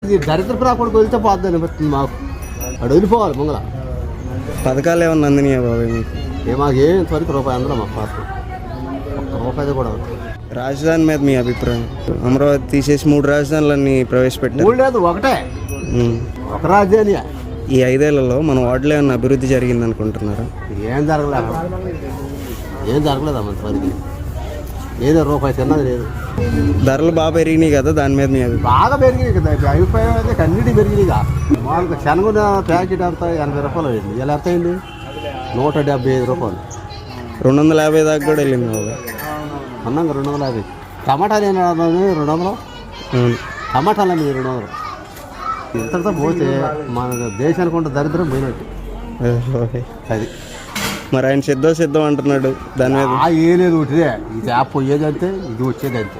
ఇది దరిద్ర రాకుండా వెళ్తే పోద్ది అనిపిస్తుంది మాకు. అడు వెళ్ళిపోవాలి ముంగల. పథకాలు ఏమన్నా అందినాయా బాబాయ్ మీకు? మాకేం ఇంతవరకు రూపాయి అందులో మాకు పాస్ ఒక్క రూపాయి కూడా. రాజధాని మీద మీ అభిప్రాయం? అమరావతి తీసేసి 3 రాజధానులన్నీ ప్రవేశపెట్టారు. 3 లేదు, ఒకటే, ఒక రాజధాని. ఈ 5 ఏళ్లలో మన వార్డులో ఏమన్నా అభివృద్ధి జరిగింది అనుకుంటున్నారా? ఏం జరగలేదు, ఏం జరగలేదమ్మా ఇంతవరకు. ఏదో రూపాయి తిన్నది లేదు. ధరలు బాగా పెరిగినాయి కదా, దాని మీద మీ అభిప్రాయం? బాగా పెరిగినాయి కదా, అభిప్రాయం అయితే అన్నిటి పెరిగినాయిగా. మామూలుగా శనగ ప్యాకెట్ ఎంత 80 రూపాయలు అయింది. ఇలా ఎంత అయింది? 175 రూపాయలు. 250 దాకా కూడా వెళ్ళింది బాబాయ్. అన్నాక 250. టమాటాలు ఏం 200. టమాటాలు అన్నీ 200. ఇంతటితో పోతే మన దేశానికి ఉంటే దరిద్రం పోయినట్టు. అది మరి ఆయన సిద్ధం అంటున్నాడు దాని మీద. ఏ లేదు, ఒకటిదే. ఇది పోయేది అంతే, ఇది వచ్చేది అంతే.